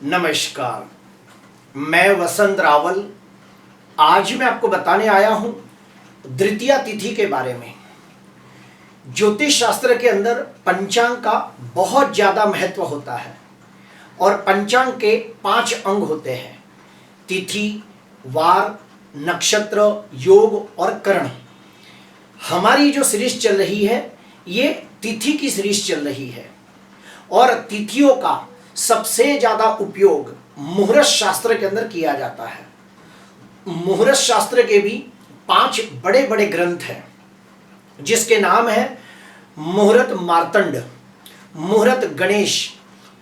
नमस्कार, मैं वसंत रावल। आज मैं आपको बताने आया हूं द्वितीया तिथि के बारे में। ज्योतिष शास्त्र के अंदर पंचांग का बहुत ज़्यादा महत्व होता है और पंचांग के 5 अंग होते हैं: तिथि, वार, नक्षत्र, योग और करण। हमारी जो सीरीज चल रही है ये तिथि की सीरीज चल रही है और तिथियों का सबसे ज़्यादा उपयोग मुहूर्त शास्त्र के अंदर किया जाता है। मुहूर्त शास्त्र के भी 5 बड़े बड़े ग्रंथ हैं जिसके नाम है मुहूर्त मार्तंड, मुहूर्त गणेश,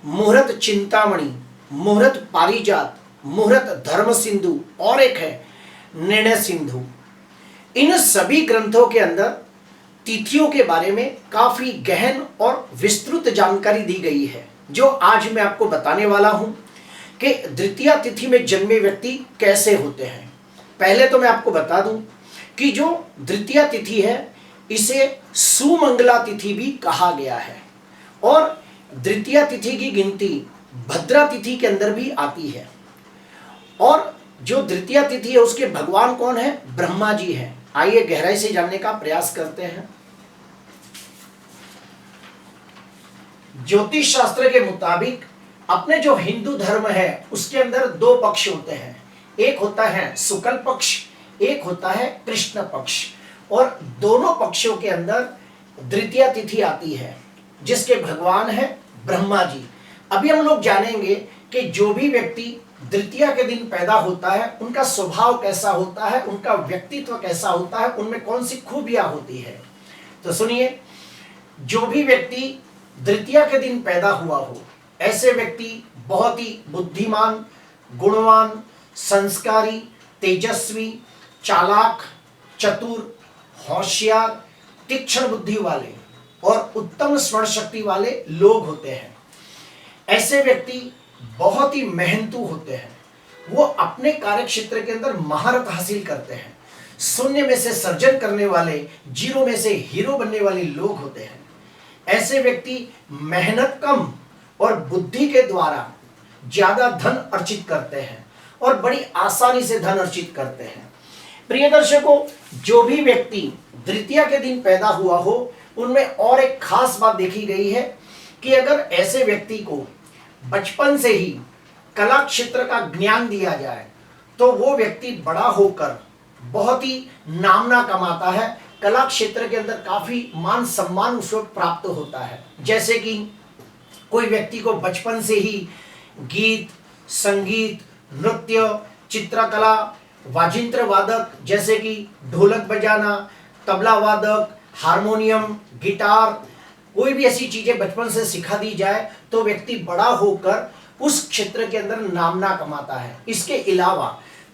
मुहूर्त चिंतामणि, मुहूर्त पारिजात, मुहूर्त धर्म सिंधु और एक है निर्णय सिंधु। इन सभी ग्रंथों के अंदर तिथियों के बारे में काफी गहन और विस्तृत जानकारी दी गई है, जो आज मैं आपको बताने वाला हूं कि द्वितीया तिथि में जन्मे व्यक्ति कैसे होते हैं। पहले तो मैं आपको बता दूं कि जो द्वितीया तिथि है इसे सुमंगला तिथि भी कहा गया है और द्वितीया तिथि की गिनती भद्रा तिथि के अंदर भी आती है। और जो द्वितीया तिथि है उसके भगवान कौन है? ब्रह्मा जी हैं। आइए गहराई से जानने का प्रयास करते हैं। ज्योतिष शास्त्र के मुताबिक अपने जो हिंदू धर्म है उसके अंदर 2 पक्ष होते हैं। एक होता है शुक्ल पक्ष, एक होता है कृष्ण पक्ष, और दोनों पक्षों के अंदर द्वितीया तिथि आती है जिसके भगवान है ब्रह्मा जी। अभी हम लोग जानेंगे कि जो भी व्यक्ति द्वितीया के दिन पैदा होता है उनका स्वभाव कैसा होता है, उनका व्यक्तित्व कैसा होता है, उनमें कौन सी खूबियां होती है। तो सुनिए, जो भी व्यक्ति द्वितीया के दिन पैदा हुआ हो ऐसे व्यक्ति बहुत ही बुद्धिमान, गुणवान, संस्कारी, तेजस्वी, चालाक, चतुर, होशियार, तीक्ष्ण बुद्धि वाले और उत्तम स्मरण शक्ति वाले लोग होते हैं। ऐसे व्यक्ति बहुत ही मेहनतू होते हैं। वो अपने कार्य क्षेत्र के अंदर महारत हासिल करते हैं। शून्य में से सर्जन करने वाले, जीरो में से हीरो बनने वाले लोग होते हैं। ऐसे व्यक्ति मेहनत कम और बुद्धि के द्वारा ज्यादा धन अर्जित करते हैं और बड़ी आसानी से धन अर्जित करते हैं। प्रिय दर्शकों, जो भी व्यक्ति द्वितीया के दिन पैदा हुआ हो उनमें और एक खास बात देखी गई है कि अगर ऐसे व्यक्ति को बचपन से ही कला क्षेत्र का ज्ञान दिया जाए तो वो व्यक्ति बड़ा होकर बहुत ही नामना कमाता है। कला क्षेत्र के अंदर काफी मान सम्मान उसको प्राप्त होता है। जैसे कि कोई व्यक्ति को बचपन से ही गीत, संगीत, नृत्य, चित्रकला, वाजिंत्र वादक जैसे कि ढोलक बजाना, तबला वादक, हारमोनियम, गिटार, कोई भी ऐसी चीजें बचपन से सिखा दी जाए तो व्यक्ति बड़ा होकर उस क्षेत्र के अंदर नामना कमाता है। इसके अलावा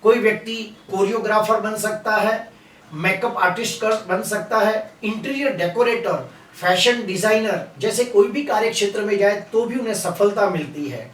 कोई व्यक्ति कोरियोग्राफर बन सकता है, मेकअप आर्टिस्ट बन सकता है, इंटीरियर डेकोरेटर, फैशन डिजाइनर, जैसे कोई भी कार्य क्षेत्र में जाए तो भी उन्हें सफलता मिलती है।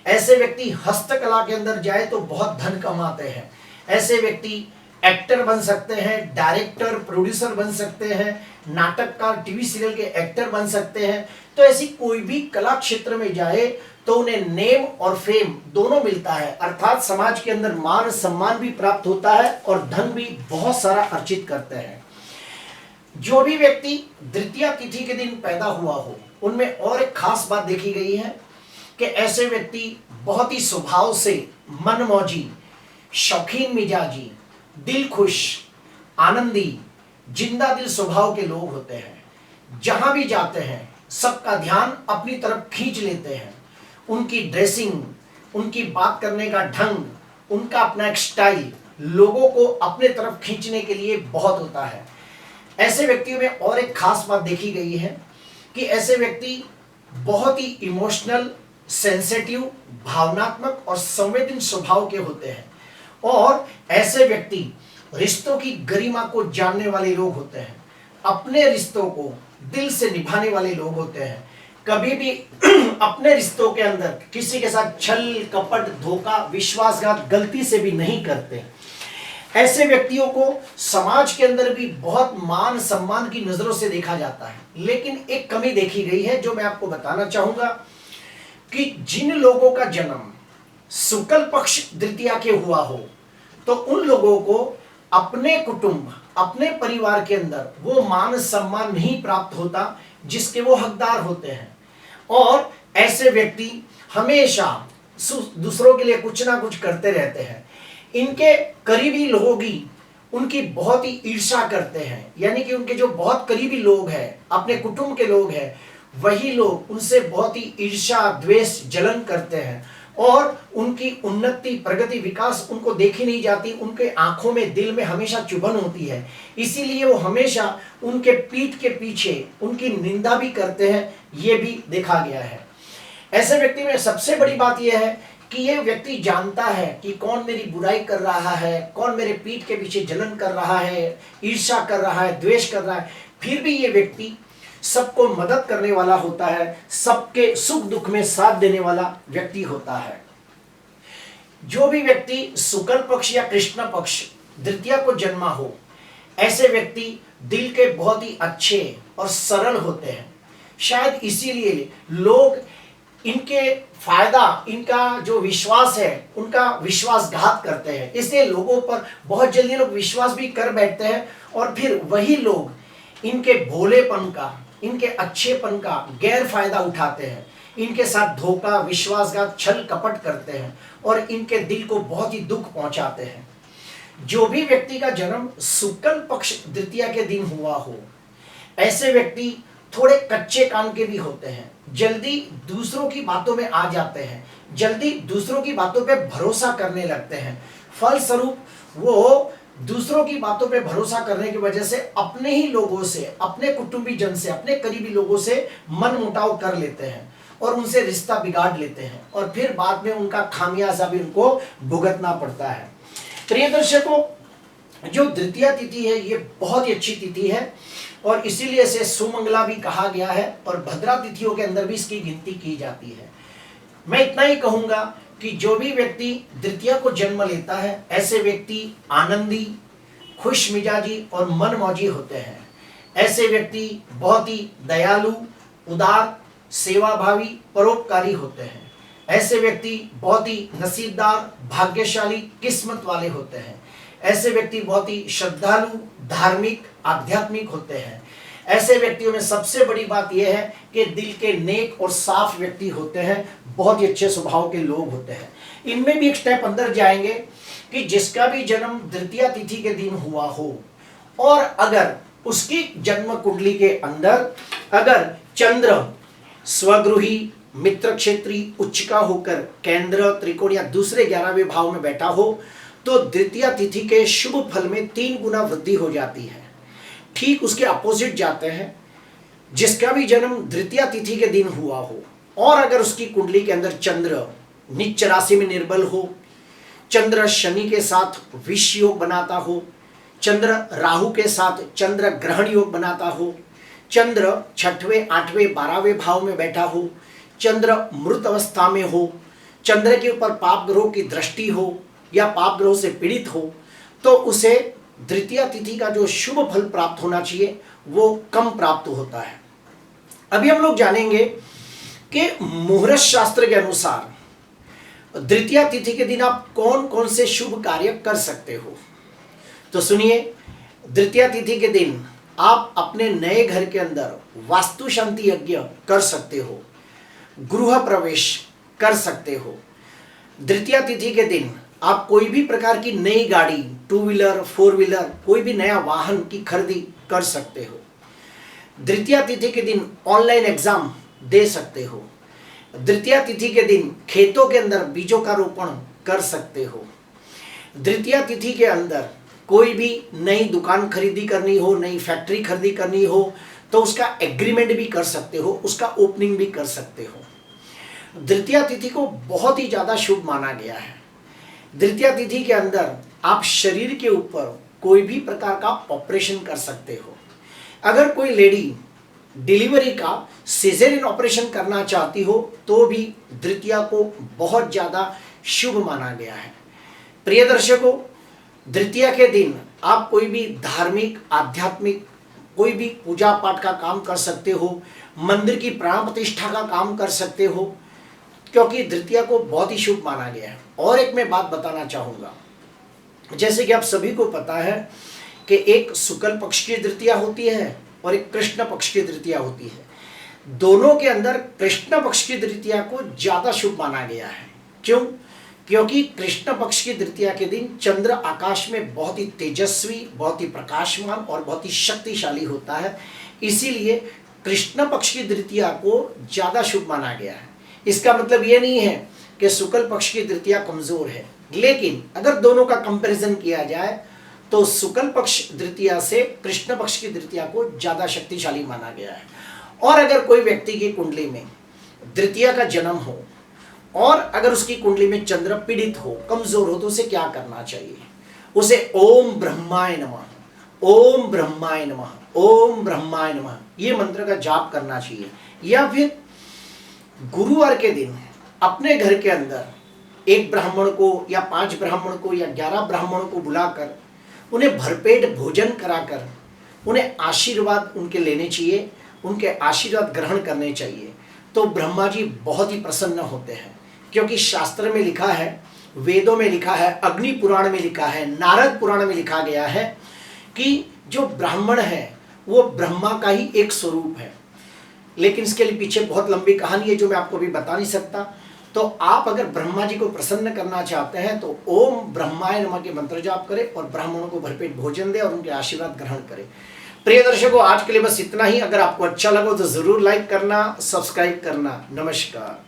ऐसे व्यक्ति हस्तकला के अंदर जाए तो बहुत धन कमाते हैं। ऐसे व्यक्ति एक्टर बन सकते हैं, डायरेक्टर, प्रोड्यूसर बन सकते हैं, नाटककार, टीवी सीरियल के एक्टर बन सकते हैं। तो ऐसी कोई भी कला क्षेत्र में जाए तो उन्हें नेम और फेम दोनों मिलता है, अर्थात समाज के अंदर मान सम्मान भी प्राप्त होता है और धन भी बहुत सारा अर्जित करते हैं। जो भी व्यक्ति द्वितीया तिथि के दिन पैदा हुआ हो उनमें और एक खास बात देखी गई है कि ऐसे व्यक्ति बहुत ही स्वभाव से मनमौजी, शौकीन मिजाजी, दिल खुश, आनंदी, जिंदा दिल स्वभाव के लोग होते हैं। जहां भी जाते हैं सबका ध्यान अपनी तरफ खींच लेते हैं। उनकी ड्रेसिंग, उनकी बात करने का ढंग, उनका अपना एक स्टाइल लोगों को अपने तरफ खींचने के लिए बहुत होता है। ऐसे व्यक्तियों में और एक खास बात देखी गई है कि ऐसे व्यक्ति बहुत ही इमोशनल, सेंसिटिव, भावनात्मक और संवेदनशील स्वभाव के होते हैं और ऐसे व्यक्ति रिश्तों की गरिमा को जानने वाले लोग होते हैं। अपने रिश्तों को दिल से निभाने वाले लोग होते हैं। कभी भी अपने रिश्तों के अंदर किसी के साथ छल, कपट, धोखा, विश्वासघात गलती से भी नहीं करते। ऐसे व्यक्तियों को समाज के अंदर भी बहुत मान सम्मान की नजरों से देखा जाता है। लेकिन एक कमी देखी गई है जो मैं आपको बताना चाहूंगा कि जिन लोगों का जन्म शुक्ल पक्ष द्वितीया के हुआ हो तो उन लोगों को अपने कुटुंब, अपने परिवार के अंदर वो मान सम्मान नहीं प्राप्त होता जिसके वो हकदार होते हैं। और ऐसे व्यक्ति हमेशा दूसरों के लिए कुछ ना कुछ करते रहते हैं। इनके करीबी लोग ही उनकी बहुत ही ईर्ष्या करते हैं, यानी कि उनके जो बहुत करीबी लोग हैं, अपने कुटुंब के लोग हैं, वही लोग उनसे बहुत ही ईर्ष्या, द्वेष, जलन करते हैं और उनकी उन्नति, प्रगति, विकास उनको देखी नहीं जाती। उनके आंखों में, दिल में हमेशा चुभन होती है, इसीलिए वो हमेशा उनके पीठ के पीछे उनकी निंदा भी करते हैं, ये भी देखा गया है। ऐसे व्यक्ति में सबसे बड़ी बात यह है कि ये व्यक्ति जानता है कि कौन मेरी बुराई कर रहा है, कौन मेरे पीठ के पीछे जलन कर रहा है, ईर्ष्या कर रहा है, द्वेष कर रहा है, फिर भी ये व्यक्ति सबको मदद करने वाला होता है, सबके सुख दुख में साथ देने वाला व्यक्ति होता है। जो भी व्यक्ति शुक्ल पक्ष या कृष्ण पक्ष द्वितीया को जन्मा हो, ऐसे व्यक्ति दिल के बहुत ही अच्छे और सरल होते हैं। शायद इसीलिए लोग इनके फायदा, इनका जो विश्वास है, उनका विश्वासघात करते हैं। इसलिए लोगों पर बहुत जल्दी लोग विश्वास भी कर बैठते हैं और फिर वही लोग इनके भोलेपन का, इनके अच्छेपन का गैर फायदा उठाते हैं, इनके साथ धोखा, विश्वासघात, छल कपट करते हैं और इनके दिल को बहुत ही दुख पहुंचाते हैं। जो भी व्यक्ति का जन्म शुक्ल पक्ष द्वितीया के दिन हुआ हो, ऐसे व्यक्ति थोड़े कच्चे काम के भी होते हैं, जल्दी दूसरों की बातों में आ जाते हैं, जल्दी दूसरों की बातों पे भरोसा करने लगते हैं। फलस्वरूप वो दूसरों की बातों पे भरोसा करने की वजह से अपने ही लोगों से, अपने कुटुंबी जन से, अपने करीबी लोगों से मनमुटाव कर लेते हैं और उनसे रिश्ता बिगाड़ लेते हैं और फिर बाद में उनका खामियाजा भी उनको भुगतना पड़ता है। प्रिय दर्शकों, जो द्वितीया तिथि है ये बहुत ही अच्छी तिथि है और इसीलिए इसे सुमंगला भी कहा गया है और भद्रा तिथियों के अंदर भी इसकी गिनती की जाती है। मैं इतना ही कहूंगा कि जो भी व्यक्ति द्वितीया को जन्म लेता है, ऐसे व्यक्ति आनंदी, खुश मिजाजी और मनमौजी होते हैं। ऐसे व्यक्ति बहुत ही दयालु, उदार, सेवाभावी, परोपकारी होते हैं। ऐसे व्यक्ति बहुत ही नसीबदार, भाग्यशाली, किस्मत वाले होते हैं। ऐसे व्यक्ति बहुत ही श्रद्धालु, धार्मिक, आध्यात्मिक होते हैं। ऐसे व्यक्तियों में सबसे बड़ी बात यह है कि दिल के नेक और साफ व्यक्ति होते हैं, बहुत ही अच्छे स्वभाव के लोग होते हैं। इनमें भी एक स्टेप अंदर जाएंगे कि जिसका भी जन्म द्वितीया तिथि के दिन हुआ हो और अगर उसकी जन्म कुंडली के अंदर अगर चंद्र स्वगृही, मित्र क्षेत्री, उच्चका होकर केंद्र, त्रिकोण या दूसरे 11वें भाव में बैठा हो तो द्वितीया तिथि के शुभ फल में 3 गुना वृद्धि हो जाती है। ठीक उसके अपोजिट जाते हैं, जिसका भी जन्म द्वितीया तिथि के दिन हुआ हो और अगर उसकी कुंडली के अंदर चंद्र नीच राशि में निर्बल हो, चंद्र शनि के साथ विष योग बनाता हो, चंद्र राहु के साथ चंद्र ग्रहण योग बनाता हो, चंद्र 6वें, 8वें, 12वें भाव में बैठा हो, चंद्र मृत अवस्था में हो, चंद्र के ऊपर पाप ग्रहों की दृष्टि हो या पाप ग्रहों से पीड़ित हो, तो उसे द्वितीया तिथि का जो शुभ फल प्राप्त होना चाहिए वो कम प्राप्त होता है। अभी हम लोग जानेंगे कि मुहूर्त शास्त्र के अनुसार द्वितीया तिथि के दिन आप कौन कौन से शुभ कार्य कर सकते हो। तो सुनिए, द्वितीया तिथि के दिन आप अपने नए घर के अंदर वास्तु शांति यज्ञ कर सकते हो, गृह प्रवेश कर सकते हो। द्वितीया तिथि के दिन आप कोई भी प्रकार की नई गाड़ी, 2 व्हीलर, 4 व्हीलर, कोई भी नया वाहन की खरीदी कर सकते हो। द्वितीया तिथि के दिन ऑनलाइन एग्जाम दे सकते हो। द्वितीया तिथि के दिन खेतों के अंदर बीजों का रोपण कर सकते हो। द्वितीया तिथि के अंदर कोई भी नई दुकान खरीदी करनी हो, नई फैक्ट्री खरीदी करनी हो तो उसका एग्रीमेंट भी कर सकते हो, उसका ओपनिंग भी कर सकते हो। द्वितीया तिथि को बहुत ही ज़्यादा शुभ माना गया है। द्वितीया तिथि के अंदर आप शरीर के ऊपर कोई भी प्रकार का ऑपरेशन कर सकते हो। अगर कोई लेडी डिलीवरी का सिजेरियन ऑपरेशन करना चाहती हो तो भी द्वितीया को बहुत ज़्यादा शुभ माना गया है। प्रिय दर्शकों, द्वितीया के दिन आप कोई भी धार्मिक, आध्यात्मिक कोई भी पूजा पाठ का काम कर सकते हो, मंदिर की प्राण प्रतिष्ठा का काम कर सकते हो, क्योंकि द्वितीया को बहुत ही शुभ माना गया है। और एक मैं बात बताना चाहूंगा, जैसे कि आप सभी को पता है कि एक शुक्ल पक्ष की द्वितीया होती है और एक कृष्ण पक्ष की द्वितीया होती है। दोनों के अंदर कृष्ण पक्ष की द्वितीया को ज्यादा शुभ माना गया है। क्यों? क्योंकि कृष्ण पक्ष की द्वितीया के दिन चंद्र आकाश में बहुत ही तेजस्वी, बहुत ही प्रकाशमान और बहुत ही शक्तिशाली होता है, इसीलिए कृष्ण पक्ष की द्वितीया को ज्यादा शुभ माना गया है। इसका मतलब यह नहीं है कि शुक्ल पक्ष की द्वितीया कमजोर है, लेकिन अगर दोनों का कंपैरिजन किया जाए तो शुक्ल पक्ष द्वितीया से कृष्ण पक्ष की द्वितीया को ज्यादा शक्तिशाली माना गया है। और अगर कोई व्यक्ति की कुंडली में द्वितीया का जन्म हो और अगर उसकी कुंडली में चंद्र पीड़ित हो, कमजोर हो, तो उसे क्या करना चाहिए? उसे ओम ब्रह्माय नमः, ओम ब्रह्माय नमः, ओम ब्रह्माय नमः ये मंत्र का जाप करना चाहिए। या फिर गुरुवार के दिन अपने घर के अंदर एक ब्राह्मण को या 5 ब्राह्मण को या 11 ब्राह्मणों को बुलाकर उन्हें भरपेट भोजन कराकर उन्हें आशीर्वाद उनके लेने चाहिए, उनके आशीर्वाद ग्रहण करने चाहिए। तो ब्रह्मा जी बहुत ही प्रसन्न होते हैं, क्योंकि शास्त्र में लिखा है, वेदों में लिखा है, अग्नि पुराण में लिखा है, नारद पुराण में लिखा गया है कि जो ब्राह्मण है वो ब्रह्मा का ही एक स्वरूप है। लेकिन इसके लिए पीछे बहुत लंबी कहानी है जो मैं आपको अभी बता नहीं सकता। तो आप अगर ब्रह्मा जी को प्रसन्न करना चाहते हैं तो ओम ब्रह्माय नमः के मंत्र जाप करें और ब्राह्मणों को भरपेट भोजन दें और उनके आशीर्वाद ग्रहण करें। प्रिय दर्शकों, आज के लिए बस इतना ही। अगर आपको अच्छा लगा तो जरूर लाइक करना, सब्सक्राइब करना। नमस्कार।